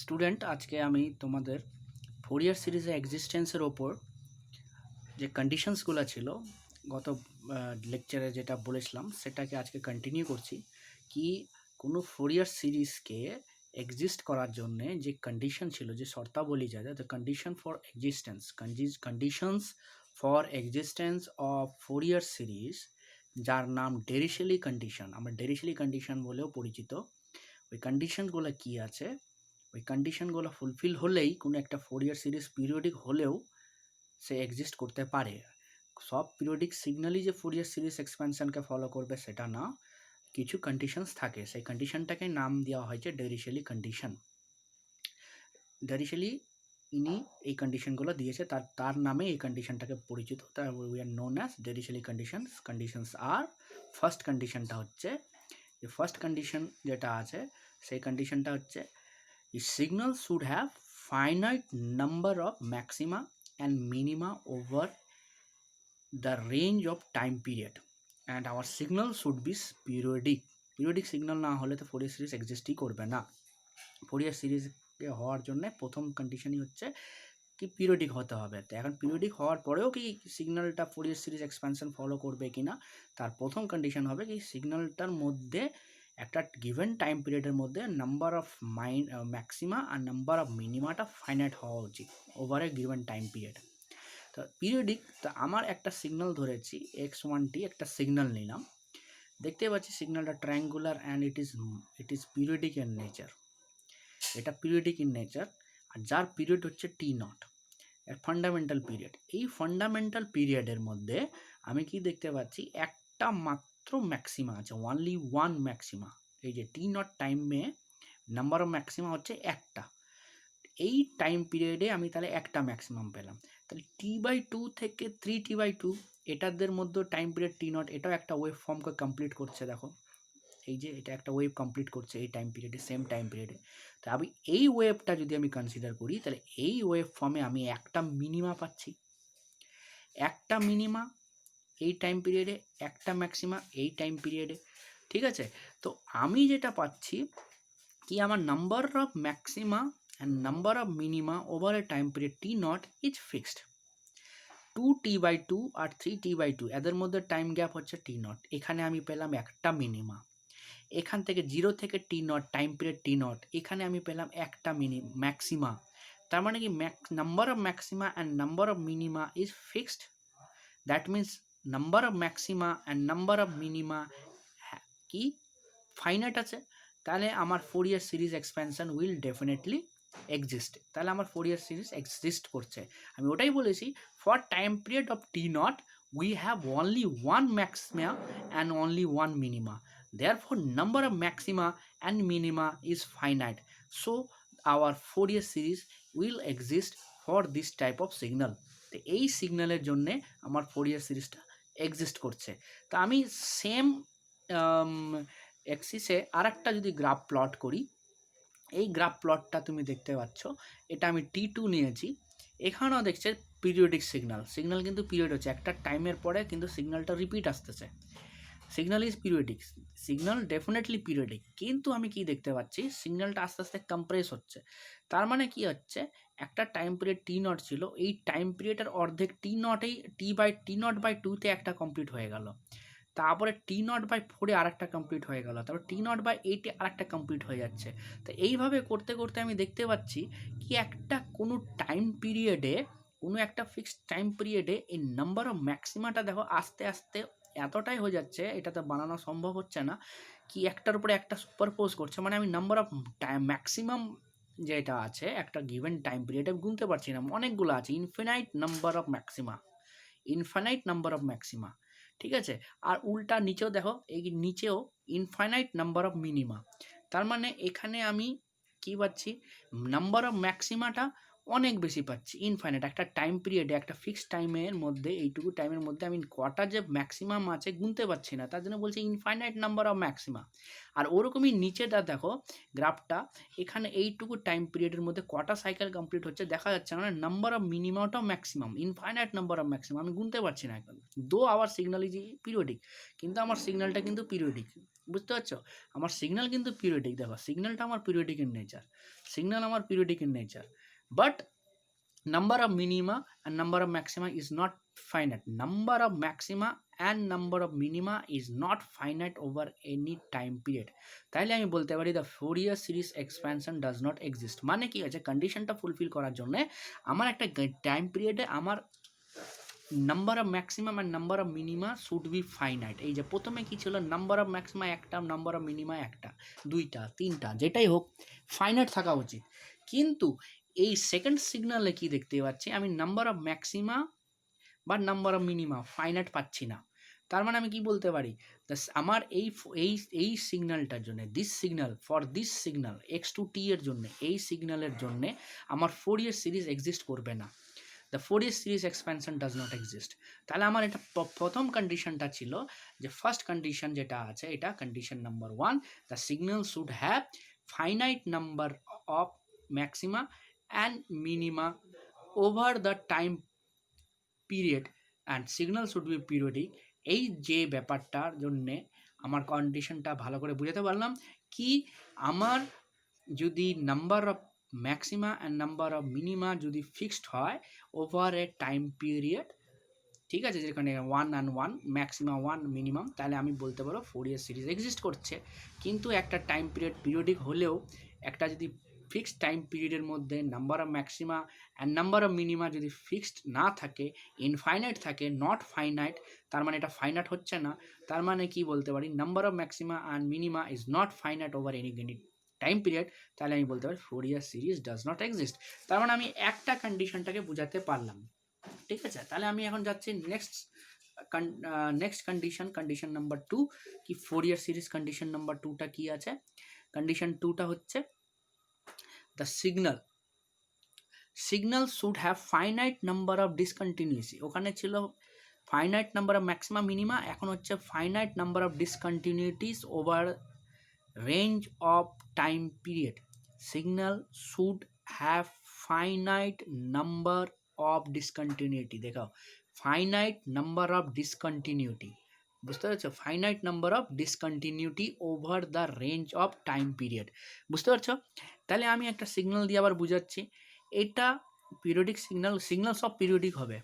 Student, আজকে আমি তোমাদের ফোরিয়ার সিরিজে এক্সিস্টেন্সের ওপর যে কন্ডিশনসগুলো ছিল গত লেকচারে যেটা বলেছিলাম সেটাকে আজকে কন্টিনিউ করছি। কি কোনো ফোরিয়ার সিরিজকে এক্সিস্ট করার জন্য যে কন্ডিশন ছিল, যে শর্তাবলী যা the condition for existence, conditions for existence of Fourier series, যার নাম ডেরিশেলি কন্ডিশন, আমরা ডেরিশেলি কন্ডিশন বলেও পরিচিত। ওই কন্ডিশনগুলো কি আছে, ওই কন্ডিশনগুলো ফুলফিল হলেই কোনো একটা ফোরিয়ার সিরিজ পিরিয়ডিক হলেও সে এক্সিস্ট করতে পারে। সব পিরিয়ডিক সিগন্যালই যে ফোরিয়ার সিরিজ এক্সপ্যানশনকে ফলো করবে সেটা না, কিছু কন্ডিশনস থাকে, সেই কন্ডিশনটাকে নাম দেওয়া হয়েছে ডেরিশেলি কন্ডিশন। ডেরিশেলি ইনি এই কন্ডিশনগুলো দিয়েছে, তার নামে এই কন্ডিশনটাকে পরিচিত, তার we are known as Dirichlet conditions. Conditions আর ফার্স্ট কন্ডিশনটা হচ্ছে, যে ফার্স্ট কন্ডিশন যেটা আছে সেই কন্ডিশনটা হচ্ছে the signal should have finite number of maxima and minima over the range of time period, and our signal should be periodic. Periodic signal না হলে তো ফোরিয়ার সিরিজ এক্সিস্টই করবে না। ফোরিয়ার সিরিজ হওয়ার জন্য প্রথম কন্ডিশনই হচ্ছে কি পিরিয়ডিক হতে হবে। তো এখন পিরিয়ডিক হওয়ার পরেও কি সিগন্যালটা ফোরিয়ার সিরিজ এক্সপ্যানশন ফলো করবে কিনা, তার প্রথম কন্ডিশন হবে কি সিগন্যালটার মধ্যে একটা গিভেন টাইম পিরিয়ডের মধ্যে নাম্বার অফ ম্যাক্সিমা আর নাম্বার অফ মিনিমাটা ফাইনাইট হওয়া উচিত over a given time period. তো পিরিয়ডিক, তো আমার একটা সিগন্যাল ধরেছি x1t, একটা সিগন্যাল নিলাম, দেখতে পাচ্ছি সিগন্যালটা triangular and it is periodic in nature. এটা পিরিয়ডিক ইন নেচার, আর যার পিরিয়ড হচ্ছে t0, ফান্ডামেন্টাল পিরিয়ড। এই ফান্ডামেন্টাল পিরিয়ডের মধ্যে আমি কি দেখতে পাচ্ছি, একটা মাত্র ম্যাক্সিমা আছে, ওনলি ওয়ান ম্যাক্সিমা। এই যে t0 টাইমে নাম্বার অফ ম্যাক্সিমা হচ্ছে একটা, এই টাইম পিরিয়ডে আমি তাহলে একটা ম্যাক্সিমাম পেলাম। তাহলে t/2 থেকে 3t/2 এটাদের মধ্যে টাইম পিরিয়ড t0, এটাও একটা ওয়েভ ফর্মকে কমপ্লিট করছে। দেখো এই যে এটা একটা ওয়েভ কমপ্লিট করছে এই টাইম পিরিয়ডে, সেম টাইম পিরিয়ডে। তো আমি এই ওয়েভটা যদি আমি কনসিডার করি, তাহলে এই ওয়েভ ফর্মে আমি একটা মিনিমা পাচ্ছি, একটা মিনিমা এই টাইম পিরিয়ডে, একটা ম্যাক্সিমা এই টাইম পিরিয়ডে। ঠিক আছে, তো আমি যেটা পাচ্ছি কি, আমার number of maxima and number of minima over a time period t0 is fixed. 2t/2 আর 3t/2 এদের মধ্যে টাইম গ্যাপ হচ্ছে t0, এখানে আমি পেলাম একটা মিনিমা। এখান থেকে 0 থেকে t0 টাইম পিরিয়ড t0, এখানে আমি পেলাম একটা ম্যাক্সিমা। তার মানে কি number of maxima and number of minima is fixed. That means number of maxima and number of minima কি ফাইনাইট আছে, তাহলে আমার Fourier series expansion will definitely exist. তাহলে আমার ফোরিয়ার সিরিজ এক্সিস্ট করছে। আমি ওটাই বলেছি, for time period of t0 we have only one maxima and only one minima. Therefore, number of maxima and minima is finite. So, our Fourier series will exist for this type of signal. তো এই সিগন্যালের জন্যে আমার Fourier সিরিজটা exist করছে। তো আমি same এক্সিসে আর একটা যদি গ্রাফ প্লট করি, এই গ্রাফ প্লটটা তুমি দেখতে পাচ্ছ, এটা আমি t2 নিয়েছি। এখানেও দেখছে পিরিয়ডিক সিগন্যাল কিন্তু পিরিয়ড হচ্ছে, একটা টাইমের পরে কিন্তু সিগন্যালটা রিপিট আসতেছে। Signal is periodic, signal definitely periodic, কিন্তু আমি কি দেখতে পাচ্ছি, সিগন্যালটা আস্তে আস্তে কম্প্রেস হচ্ছে। তার মানে কি হচ্ছে, একটা টাইম পিরিয়ড t0 ছিল, এই টাইম পিরিয়ডের অর্ধেক t0-এই t0/2-তে একটা কমপ্লিট হয়ে গেল, তারপরে t0/4-এ আর একটা কমপ্লিট হয়ে গেল, তারপর t0/8-এ আর একটা কমপ্লিট হয়ে যাচ্ছে। তো এইভাবে করতে করতে আমি দেখতে পাচ্ছি কি একটা কোনো টাইম পিরিয়ডে, কোনো একটা ফিক্সড টাইম পিরিয়ডে এই নাম্বার অফ ম্যাক্সিমাটা দেখো আস্তে আস্তে এতটাই হয়ে যাচ্ছে, এটা তো বানানো সম্ভব হচ্ছে না, কি একটার উপরে একটা সুপারপোজ করছে। মানে আমি নাম্বার অফ ম্যাক্সিমাম যেটা আছে একটা গিভেন টাইম পিরিয়ডে গুনতে পারছি না, অনেকগুলো আছে, ইনফিনাইট নাম্বার অফ ম্যাক্সিমা। ঠিক আছে, আর উল্টা নিচেও দেখো, এই নিচেও ইনফাইনাইট নাম্বার অফ মিনিমা। তার মানে এখানে আমি কি পাচ্ছি, নাম্বার অফ ম্যাক্সিমাটা অনেক বেশি পাচ্ছি, ইনফাইনাইট। একটা টাইম পিরিয়ডে, একটা ফিক্সড টাইমের মধ্যে, এইটুকু টাইমের মধ্যে আমি কটা যে ম্যাক্সিমাম আছে গুনতে পারছি না, তার জন্য বলছে ইনফাইনাইট নাম্বার অফ ম্যাক্সিমা। আর ওরকমই নিচেটা দেখো গ্রাফটা, এখানে এইটুকু টাইম পিরিয়ডের মধ্যে কটা সাইকেল কমপ্লিট হচ্ছে দেখা যাচ্ছে না, নাম্বার অফ মিনিমামটাও maximum, infinite number of maximum আমি গুনতে পারছি না এখন। দো আওয়ার সিগন্যাল ইজ পিরিয়ডিক, কিন্তু আমার সিগন্যালটা কিন্তু পিরিয়ডিক, বুঝতে পারছো? আমার সিগন্যাল কিন্তু পিরিয়ডিক, দেখো সিগন্যালটা আমার পিরিয়ডিক ইন নেচার, সিগন্যাল আমার periodic in nature, but number of minima and number of maxima is not finite. Number of maxima and number of minima is not finite over any time period. তাইলে আমি বলতে পারি the Fourier series expansion does not exist। মানে কি আছে, কন্ডিশনটা fulfil করার জন্য আমার একটা টাইম পিরিয়ডে আমার number of maximum and number of minima should be finite. এই যে প্রথমে কি ছিল, নাম্বার অফ ম্যাক্সিমা একটা, নাম্বার অফ মিনিমা একটা, দুইটা, তিনটা, যেটাই হোক ফাইনাইট থাকা উচিত। কিন্তু এই সেকেন্ড সিগনালে কি দেখতে পাচ্ছি, আমি নাম্বার অফ ম্যাক্সিমা বা নাম্বার অফ মিনিমা ফাইনাইট পাচ্ছি না। তার মানে আমি কি বলতে পারি, আমার এই সিগন্যালটার জন্য, this signal, for this signal x two t এর জন্য, এই সিগন্যালের জন্য আমার ফোরিয়ার সিরিজ এক্সিস্ট করবে না। The Fourier series expansion does not exist। তাহলে আমার এটা প্রথম কন্ডিশনটা ছিল, যে ফার্স্ট কন্ডিশন যেটা আছে, এটা condition number 1, the signal should have finite number of maxima and minima over the time period and signal should be periodic. এই যে ব্যাপারটার জন্যে আমার কন্ডিশনটা ভালো করে বুঝাতে পারলাম কি, আমার যদি number of maxima and number of minima যদি ফিক্সড হয় ওভার এ টাইম পিরিয়ড, ঠিক আছে, যেখানে 1 and 1 ম্যাক্সিমা 1 মিনিমাম, তাহলে আমি বলতে পারো ফোরিয়ার সিরিজ এক্সিস্ট করছে। কিন্তু একটা টাইম পিরিয়ড পিরিয়ডিক হলেও একটা যদি ফিক্সড টাইম পিরিয়ডের মধ্যে number of maxima and number of minima যদি ফিক্সড না থাকে, ইনফাইনাইট থাকে, নট ফাইনাইট, তার মানে এটা ফাইনাইট হচ্ছে না। তার মানে কি বলতে পারি, number of maxima and minima is not finite over any time period. তাহলে আমি বলতে পারি Fourier series does not exist. তার মানে আমি একটা কন্ডিশনটাকে বোঝাতে পারলাম, ঠিক আছে। তাহলে আমি এখন যাচ্ছি নেক্সট কন্ডিশন নাম্বার 2, কি ফোরিয়ার সিরিজ কন্ডিশন নাম্বার 2টা কি আছে। কন্ডিশন 2টা হচ্ছে the signal should have finite number of discontinuity. ওখানে ছিল finite number of maximum minima, এখন হচ্ছে finite number of discontinuities over range of time period. Signal should have finite number of discontinuity, দেখাও ফাইনাইট নাম্বার অফ ডিসকন্টিনিউটি, বুঝতে পারছো, finite number of discontinuity over the range of time period, বুঝতে পারছো। তাহলে আমি একটা সিগন্যাল দিয়ে আবার বুঝাচ্ছি, এটা পিরিয়ডিক সিগন্যাল সব পিরিয়ডিক হবে,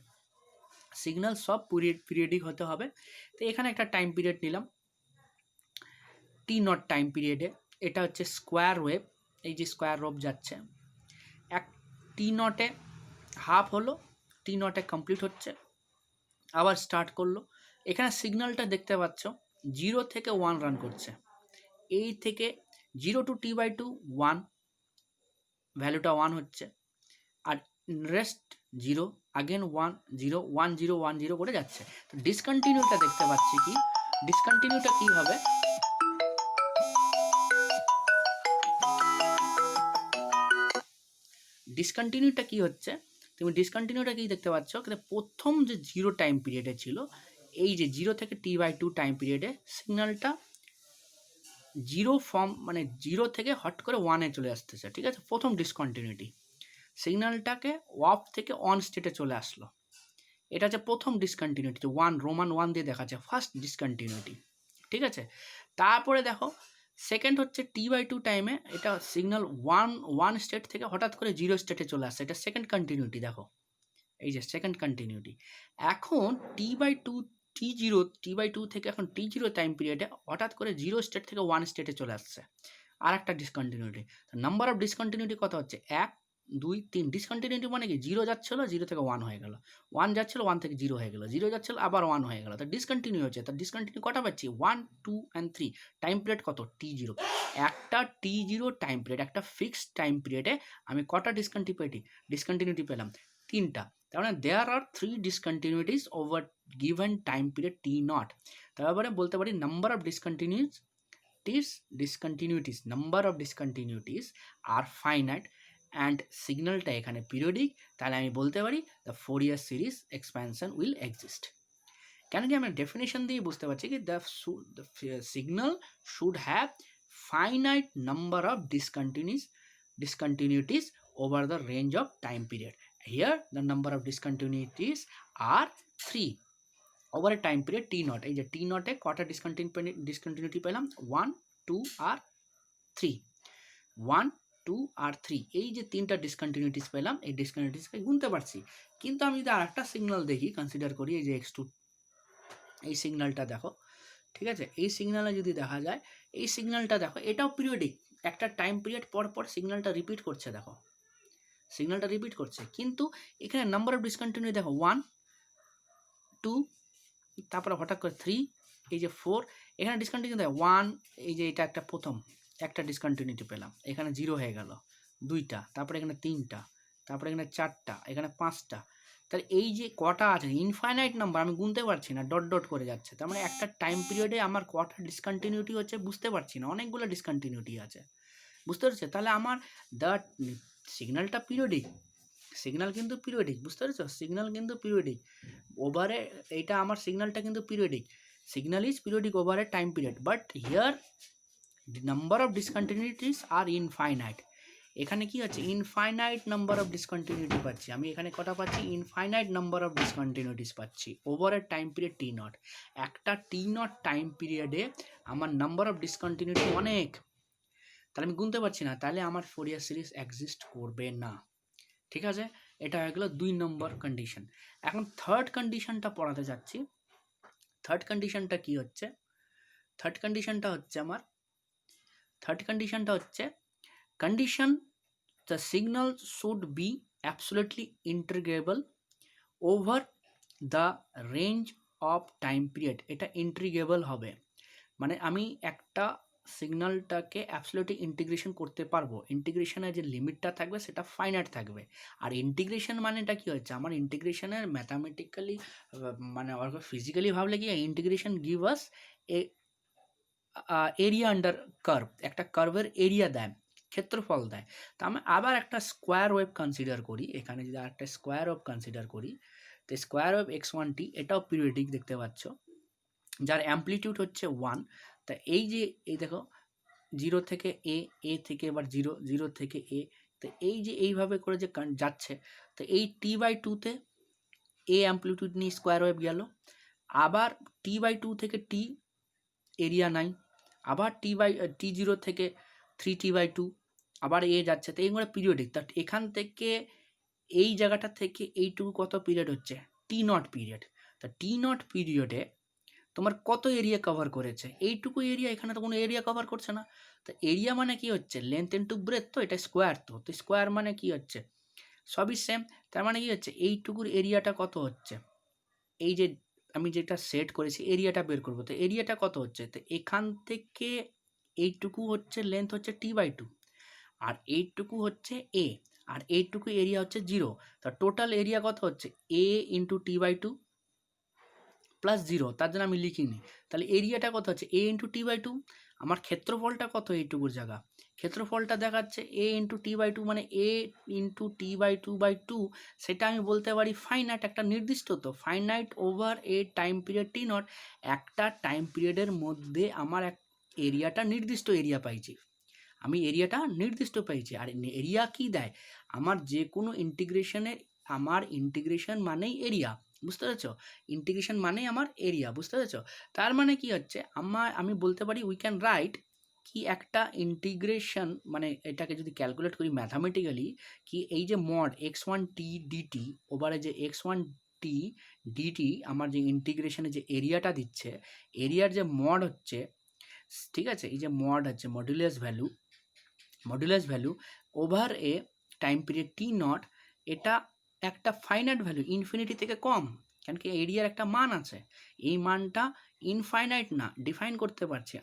সিগন্যাল সব পিরিয়ডিক হতে হবে। তো এখানে একটা টাইম পিরিয়ড নিলাম টি নট টাইম পিরিয়ডে, এটা হচ্ছে স্কোয়ার ওয়েভ, এই যে স্কোয়ার ওয়েভ যাচ্ছে, এক টি নটে হাফ হলো, টি নটে কমপ্লিট হচ্ছে, আবার স্টার্ট করলো। এখানে সিগন্যালটা দেখতে পাচ্ছ 0 থেকে 1 রান করছে, এই থেকে 0 to t/2 1, ভ্যালুটা 1 হচ্ছে, আর রেস্ট 0, আগেন 1 0 1 0 1 0 করে যাচ্ছে। তো ডিসকন্টিনিউটা দেখতে পাচ্ছি কি, ডিসকন্টিনিউটা কি হবে, ডিসকন্টিনিউটা কি হচ্ছে, তুমি ডিসকন্টিনিউটা কি দেখতে পাচ্ছ, প্রথম যে 0 টাইম পিরিয়ডে ছিল, এই যে 0 থেকে t/2 টাইম পিরিয়ডে সিগন্যালটা 0 ফর্ম, মানে 0 থেকে হট করে 1-এ চলে আসতেছে, ঠিক আছে, প্রথম ডিসকন্টিনিউটি। সিগন্যালটাকে অফ থেকে অন স্টেটে চলে আসলো, এটা হচ্ছে প্রথম ডিসকন্টিনিউটি, 1 রোমান 1 দিয়ে দেখাচ্ছে ফার্স্ট ডিসকন্টিনিউটি, ঠিক আছে। তারপরে দেখো সেকেন্ড হচ্ছে t/2 টাইমে এটা সিগন্যাল 1 স্টেট থেকে হঠাৎ করে 0 স্টেটে চলে আসছে, এটা সেকেন্ড কন্টিনিউটি, দেখো এই যে সেকেন্ড কন্টিনিউটি। এখন t/2 থেকে এখন t0 টাইম পিরিয়ডে হঠাৎ করে 0 স্টেট থেকে 1 স্টেটে চলে আসছে, আর একটা ডিসকন্টিনিউটি। নাম্বার অফ ডিসকন্টিনিউটি কত হচ্ছে, 1 2 3। ডিসকন্টিনিউটি মানে কি, 0 যাচ্ছিল 0 থেকে 1 হয়ে গেল, 1 যাচ্ছিল 1 থেকে 0 হয়ে গেল, 0 যাচ্ছিল আবার 1 হয়ে গেল, তো ডিসকন্টিনিউ হচ্ছে। তার ডিসকন্টিনিউ কটা পাচ্ছি, 1 2 and 3। টাইম পিরিয়ড কত, t0। একটা t0 টাইম পিরিয়ড, একটা ফিক্সড টাইম পিরিয়ডে আমি কটা ডিসকন্টিনিউটি পেলাম, 3টা। তার মানে there are 3 discontinuities over given time period t0। তারপরে বলতে পারি number of discontinuities, number of discontinuities are finite and সিগন্যালটা এখানে পিরিয়ডিক, তাহলে আমি বলতে পারি the Fourier series expansion will exist. কেন কি আমরা ডেফিনেশন দিয়ে বুঝতে পারছি কি the signal should have finite number of discontinuities over the range of time period. Here the number of discontinuities are 3 over a time period t naught. এই যে t naught এ কটা ডিসকন্টিনিউটি পেলাম, 1 2 আর 3, 1 2 আর 3, এই যে তিনটা ডিসকন্টিনিউটিস পেলাম, এই ডিসকন্টিনিউটিসকে গুনতে পারছি। কিন্তু আমি যদি আরেকটা সিগন্যাল দেখি, কনসিডার করি এই যে x2, এই সিগন্যালটা দেখো, ঠিক আছে, এই সিগন্যালে যদি দেখা যায়, এই সিগন্যালটা দেখো, এটাও পিরিয়ডিক, একটা টাইম পিরিয়ড পর পর সিগন্যালটা রিপিট করছে, দেখো সিগন্যালটা রিপিট করছে, কিন্তু এখানে নাম্বার অফ ডিসকন্টিনিউটি দেখো 1 2, তারপরে হঠাৎ করে 3, এই যে 4, এখানে ডিসকন্টিনিউটি দেখো 1, এই যে এটা একটা প্রথম একটা ডিসকন্টিনিউটি পেলাম, এখানে 0 হয়ে গেল 2টা, তারপরে এখানে 3টা, তারপরে এখানে 4টা, এখানে 5টা, তাহলে এই যে কটা আছে ইনফাইনাইট নাম্বার, আমি গুনতে পারছি না, ডট ডট করে যাচ্ছে, তার মানে একটা টাইম পিরিয়ডে আমার কটা ডিসকন্টিনিউটি হচ্ছে বুঝতে পারছি না, অনেকগুলো ডিসকন্টিনিউটি আছে, বুঝতে পারছো? তাহলে আমার দ্য সিগন্যালটা পিরিয়ডিক, সিগন্যাল কিন্তু পিরিয়ডিক, বুঝতে পারছো? সিগন্যাল কিন্তু পিরিয়ডিক ওভারে, এইটা আমার সিগন্যালটা কিন্তু periodic, signal is periodic over a time period, but here number of discontinuities are infinite. এখানে কি হচ্ছে, ইনফাইনাইট নাম্বার অফ ডিসকন্টিনিউটি পাচ্ছি আমি, এখানে কটা পাচ্ছি, ইনফাইনাইট নাম্বার অফ ডিসকন্টিনিউটিস পাচ্ছি over a time period T not. একটা টি নট টাইম পিরিয়ডে আমার নাম্বার অফ ডিসকন্টিনিউটি অনেক, তাহলে আমি গুনতে পারছি না, তাহলে আমার ফোরিয়ার সিরিজ এক্সিস্ট করবে না, ঠিক আছে? এটা হয়ে গেল 2 নম্বর কন্ডিশন। এখন থার্ড কন্ডিশনটা পড়াতে যাচ্ছি। থার্ড কন্ডিশনটা কি হচ্ছে, থার্ড কন্ডিশনটা হচ্ছে condition the signal should be absolutely integrable over the range of time period. এটা ইন্টিগ্রেবল হবে, মানে আমি একটা সিগন্যালটাকে অ্যাবসলিউটলি ইন্টিগ্রেশন করতে পারবো, ইন্টিগ্রেশনের যে লিমিটটা থাকবে সেটা ফাইনাইট থাকবে। আর ইন্টিগ্রেশন মানেটা কি হচ্ছে, আমার ইন্টিগ্রেশনের ম্যাথামেটিক্যালি মানে ফিজিক্যালি ভাবলে কি ইন্টিগ্রেশন গিভ আস এ এরিয়া আন্ডার কার্ভ, একটা কার্ভের এরিয়া দেয়, ক্ষেত্রফল দেয়। তো আমি আবার একটা স্কোয়ার ওয়েভ কনসিডার করি, এখানে যদি আরেকটা স্কোয়ার ওয়েভ কনসিডার করি, তো স্কোয়ার ওয়েভ x1t, এটাও পিরিয়ডিক দেখতে পাচ্ছ, যার অ্যাম্পলিটিউড হচ্ছে 1। তা এই যে এই দেখো 0 থেকে এ থেকে এবার 0 0 থেকে এ, তো এই যে এইভাবে করে যে যাচ্ছে, তো এই t/2-তে এ অ্যাম্পলিটিউড নিয়ে স্কোয়ার ওয়েভ গেল, আবার t/2 থেকে t এরিয়া নাই, আবার t0 থেকে 3t/2 আবার এ যাচ্ছে, তো এইগুলো পিরিয়ডিক। তা এখান থেকে এই জায়গাটা থেকে এইটুকু কত পিরিয়ড হচ্ছে, টি নট পিরিয়ড। তা টি নট পিরিয়ডে তোমার কত এরিয়া কভার করেছে, এইটুকু এরিয়া, এখানে তো কোনো এরিয়া কভার করছে না। তো এরিয়া মানে কি হচ্ছে, লেন্থ ইনটু ব্রেথ, তো এটা স্কোয়ার, তো স্কোয়ার মানে কি হচ্ছে, সবই সেম, তার মানে কি হচ্ছে এইটুকুর এরিয়াটা কত হচ্ছে, এই যে আমি যেটা সেট করেছি এরিয়াটা বের করবো, তো এরিয়াটা কত হচ্ছে, তো এখান থেকে এইটুকু হচ্ছে লেন্থ হচ্ছে t/2, আর এইটুকু হচ্ছে এ, আর এইটুকু এরিয়া হচ্ছে 0, তা টোটাল এরিয়া কত হচ্ছে a ইন্টু t/2 প্লাস 0, তার জন্য আমি লিখিনি, তাহলে এরিয়াটা কত হচ্ছে a ইন্টু t/2, আমার ক্ষেত্রফলটা কত এইটুকুর জায়গা, ক্ষেত্রফলটা দেখাচ্ছে a ইন্টু t/2, মানে a ইন্টু t/2/2, সেটা আমি বলতে পারি ফাইনাইট, একটা নির্দিষ্ট, তো finite over a time period T not, একটা টাইম পিরিয়ডের মধ্যে আমার এক এরিয়াটা নির্দিষ্ট এরিয়া পাইছি, আমি এরিয়াটা নির্দিষ্ট পেয়েছি। আর এরিয়া কি দেয়, আমার যে কোনো ইন্টিগ্রেশনের, আমার ইন্টিগ্রেশন মানেই এরিয়া, বুঝতে পেরেছ, ইন্টিগ্রেশন মানেই আমার এরিয়া, বুঝতে পেরেছ। তার মানে কি হচ্ছে, আমি বলতে পারি উই ক্যান রাইট কি একটা ইন্টিগ্রেশন, মানে এটাকে যদি ক্যালকুলেট করি ম্যাথামেটিক্যালি, কি এই যে মড x1t dt ওভারে যে x1t dt আমার যে ইন্টিগ্রেশনে যে এরিয়াটা দিচ্ছে, এরিয়ার যে মড হচ্ছে, ঠিক আছে, এই যে মড হচ্ছে modulus value over a time period T not, এটা একটা ফাইনাইট ভ্যালু, ইনফিনিটি থেকে কম, কেন কি এরিয়ার একটা মান আছে, এই মানটা ইনফাইনাইট না, ডিফাইন করতে পারছে,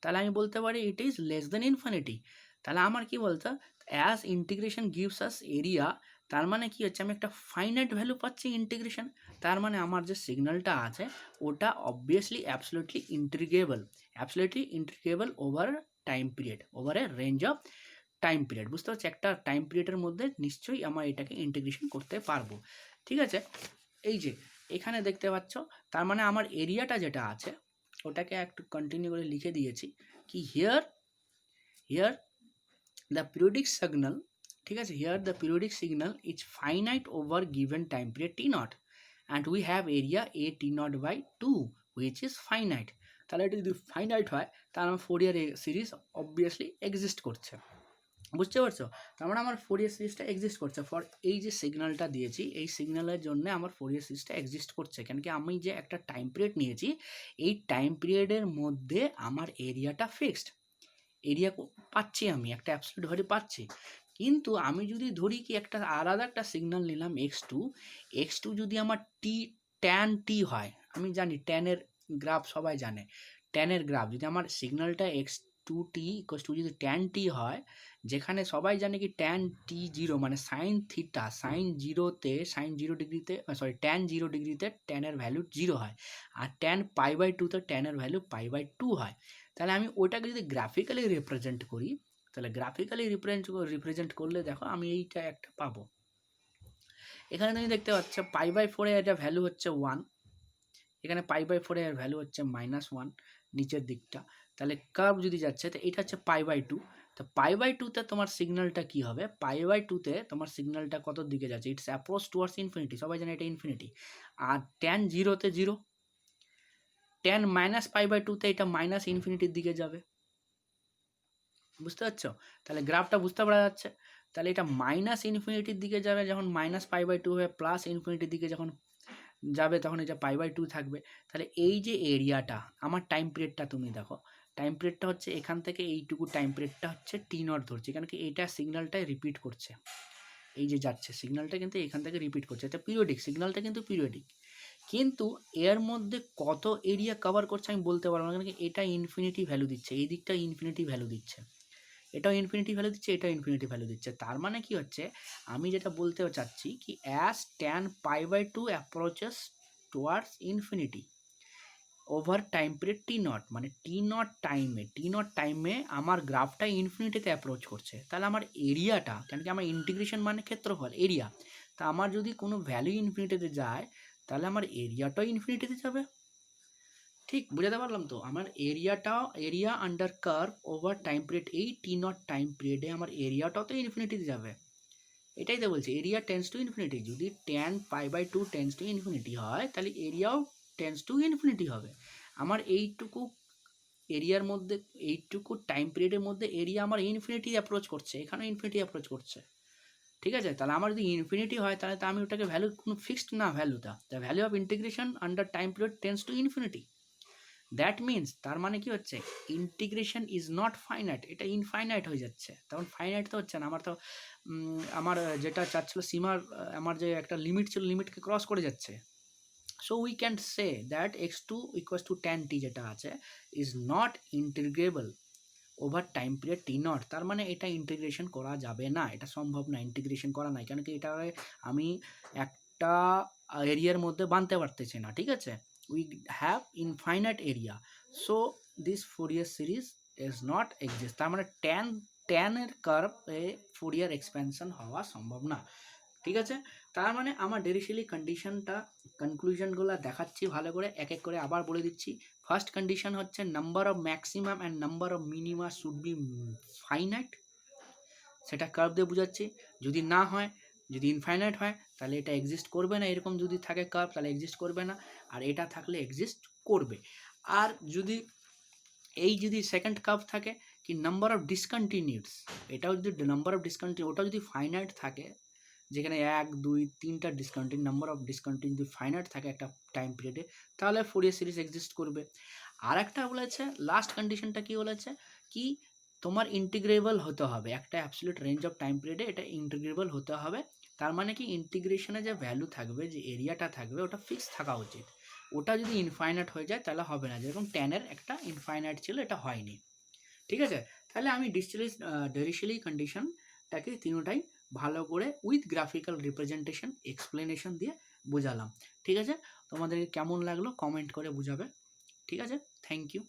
তাহলে আমি বলতে পারি it is less than infinity. তাহলে আমার কি বলতো, as integration gives us area, তার মানে কি হচ্ছে, আমি একটা ফাইনাইট ভ্যালু পাচ্ছি ইন্টিগ্রেশন, তার মানে আমার যে সিগন্যালটা আছে ওটা obviously absolutely integrable over time period, over a range of time period, বুঝতে পারছি, একটা টাইম পিরিয়ডের মধ্যে নিশ্চয়ই আমার এটাকে ইন্টিগ্রেশন করতে পারবো। ঠিক আছে, এই যে এখানে দেখতে পাচ্ছ, তার মানে আমার এরিয়াটা যেটা আছে ওটাকে একটু কন্টিনিউ করে লিখে দিয়েছি কি হিয়ার দ্য পিরিয়ডিক সিগন্যাল, ঠিক আছে, here the periodic signal is finite over given time period T naught and we have area A T naught by 2 which is finite. তাহলে এটা যদি ফাইনাইট হয় তাহলে আমার ফোরিয়ার সিরিজ অবভিয়াসলি এক্সিস্ট করছে, বুঝতে পারছো? তার মানে আমার ফোরিয়ার সিরিজটা এক্সিস্ট করছে ফর এই যে সিগন্যালটা দিয়েছি, এই সিগন্যালের জন্য আমার ফোরিয়ার সিরিজটা এক্সিস্ট করছে, কেন কি আমি যে একটা টাইম পিরিয়ড নিয়েছি এই টাইম পিরিয়ডের মধ্যে আমার এরিয়াটা ফিক্সড, এরিয়া পাচ্ছি, আমি একটা অ্যাবসলিউট ভ্যালু পাচ্ছি। কিন্তু আমি যদি ধরি কি একটা আলাদা একটা সিগন্যাল নিলাম x2 যদি আমার ট্যান টি হয়, আমি জানি ট্যানের গ্রাফ সবাই জানে, ট্যানের গ্রাফ যদি আমার সিগন্যালটা x2t যদি ট্যান টি হয়, যেখানে সবাই জানে কি ট্যান টি জিরো মানে সাইন থিটা, সাইন 0 ডিগ্রিতে সরি ট্যান 0 ডিগ্রিতে ট্যানের ভ্যালু 0 হয়, আর ট্যান π/2 ট্যানের ভ্যালু π/2 হয়। তাহলে আমি ওটাকে যদি গ্রাফিক্যালি রিপ্রেজেন্ট করি, তাহলে গ্রাফিক্যালি রিপ্রেজেন্ট করলে দেখো আমি এইটা একটা পাবো। এখানে তুমি দেখতে পাচ্ছ π/4 এর এটা ভ্যালু হচ্ছে 1, এখানে π/4 এর ভ্যালু হচ্ছে -1 নিচের দিকটা। তাহলে কার্ভ যদি যাচ্ছে তো এটা হচ্ছে π/2, তো π/2তে তোমার সিগন্যালটা কি হবে, π/2তে তোমার সিগন্যালটা কত দিকে যাচ্ছে, ইটস অ্যাপ্রোচ টুয়ার্ডস ইনফিনিটি, সবাই জানে এটা ইনফিনিটি। আর ট্যান 0তে 0, ট্যান -π/2তে এটা মাইনাস ইনফিনিটির দিকে যাবে, বুঝতে পারছো? তাহলে গ্রাফটা বুঝতে পারা যাচ্ছে। তাহলে এটা মাইনাস ইনফিনিটির দিকে যাবে, যখন -π/2 হয়ে প্লাস ইনফিনিটির দিকে যখন যাবে তখন এটা π/2 থাকবে। তাহলে এই যে এরিয়াটা আমার টাইম পিরিয়ডটা তুমি দেখো, টাইম পিরিয়ডটা হচ্ছে এখান থেকে এইটুকু টাইম পিরিয়ডটা হচ্ছে t0 ধরছি, কারণ কি এটা সিগন্যালটাই রিপিট করছে, এই যে যাচ্ছে সিগন্যালটা কিন্তু এখান থেকে রিপিট করছে, এটা পিরিয়ডিক, সিগন্যালটা কিন্তু পিরিয়ডিক, কিন্তু এর মধ্যে কত এরিয়া কভার করছে আমি বলতে পারবো না, কারণ কি এটা ইনফিনিটি ভ্যালু দিচ্ছে, এই দিকটা ইনফিনিটি ভ্যালু দিচ্ছে, এটাও ইনফিনিটি ভ্যালু দিচ্ছে, এটাও ইনফিনিটি ভ্যালু দিচ্ছে। তার মানে কি হচ্ছে, আমি যেটা বলতে চাচ্ছি কি as tan π/2 approaches towards infinity over time period t0, মানে t0 টাইমে আমার গ্রাফটা ইনফিনিটিতে অ্যাপ্রোচ করছে, তাহলে আমার এরিয়াটা, কেন কি আমার ইন্টিগ্রেশন মানে ক্ষেত্রফল এরিয়া, তা আমার যদি কোনো ভ্যালু ইনফিনিটিতে যায় তাহলে আমার এরিয়াটাও ইনফিনিটিতে যাবে। ঠিক বুঝাতে পারলাম তো? আমার area under curve over time period, এই t0 টাইম পিরিয়ডে আমার এরিয়াটাও তো ইনফিনিটিতে যাবে, এটাই তো বলছি, এরিয়া টেন্স টু ইনফিনিটি, যদি ট্যান π/2 টেন্স টু ইনফিনিটি হয় তাহলে এরিয়াও টেন্স টু ইনফিনিটি হবে। আমার এইটুকু এরিয়ার মধ্যে, এইটুকু টাইম পিরিয়ডের মধ্যে এরিয়া আমার ইনফিনিটি অ্যাপ্রোচ করছে, এখানে ইনফিনিটি অ্যাপ্রোচ করছে, ঠিক আছে? তাহলে আমার যদি ইনফিনিটি হয় তাহলে তো আমি ওটাকে ভ্যালু কোনো ফিক্সড না ভ্যালুটা, the value of integration under time period tends to infinity, that means তার মানে কি হচ্ছে ইন্টিগ্রেশন ইজ নট ফাইনাইট, এটা ইনফাইনাইট হয়ে যাচ্ছে, তখন ফাইনাইট তো হচ্ছে না, আমার তো আমার যেটা চাচ্ছিল সীমার, আমার যে একটা লিমিট ছিল লিমিটকে ক্রস করে যাচ্ছে। So we can say that x2 = tan t যেটা আছে is not integrable over time period t0, তার মানে এটা ইন্টিগ্রেশন করা যাবে না, এটা সম্ভব না, ইন্টিগ্রেশন করা নাই, কেন কি এটা আমি একটা এরিয়ার মধ্যে বানতে পারতেছি না, ঠিক আছে? we have infinite area, so this Fourier series is not exist, তার মানে tan এর কার্ভ এ ফুরিয়ার এক্সপেনশন হওয়া সম্ভব না, ঠিক আছে? তার মানে আমার ডেরিশিয়ালি কন্ডিশনটা, কনক্লুশনগুলো দেখাচ্ছি ভালো করে, এক এক করে আবার বলে দিচ্ছি। ফার্স্ট কন্ডিশন হচ্ছে number of maximum and number of minima should be finite, সেটা কার্ভ দিয়ে বোঝাচ্ছি। যদি না হয়, যদি ইনফাইনাইট হয় তাহলে এটা এক্সিস্ট করবে না, এরকম যদি থাকে কার্ভ তাহলে এক্সিস্ট করবে না, আর এটা থাকলে এক্সিস্ট করবে। আর যদি সেকেন্ড কার্ভ থাকে কি নাম্বার অফ ডিসকন্টিনিউস, এটাও যদি নাম্বার অফ ডিসকন্টিনিউ ওটাও যদি ফাইনাইট থাকে, যেখানে 1 2 3টা ডিসকন্টিনিউ, নাম্বার অফ ডিসকন্টিনিউ যদি ফাইনাইট থাকে একটা টাইম পিরিয়ডে, তাহলে ফুরিয়ার সিরিজ এক্সিস্ট করবে। আর একটা বলেছে, লাস্ট কন্ডিশনটা কি বলেছে কি তোমার ইন্টিগ্রেবল হতে হবে, একটা অ্যাবসলিউট রেঞ্জ অফ টাইম পিরিয়ডে এটা ইন্টিগ্রেবল হতে হবে, তার মানে কি ইন্টিগ্রেশনে যে ভ্যালু থাকবে, যে এরিয়াটা থাকবে ওটা ফিক্স থাকা উচিত, ওটা যদি ইনফাইনাইট হয়ে যায় তাহলে হবে না, যেরকম ট্যানের একটা ইনফাইনাইট ছিল, এটা হয়নি, ঠিক আছে? তাহলে আমি ডেরিশিয়ালি কন্ডিশনটাকে তিনটাই ভালো করে উইথ গ্রাফিক্যাল রিপ্রেজেন্টেশন এক্সপ্লেনেশন দিয়ে বোঝালাম, ঠিক আছে? তোমাদের কেমন লাগলো কমেন্ট করে বুঝাবে, ঠিক আছে? Thank you.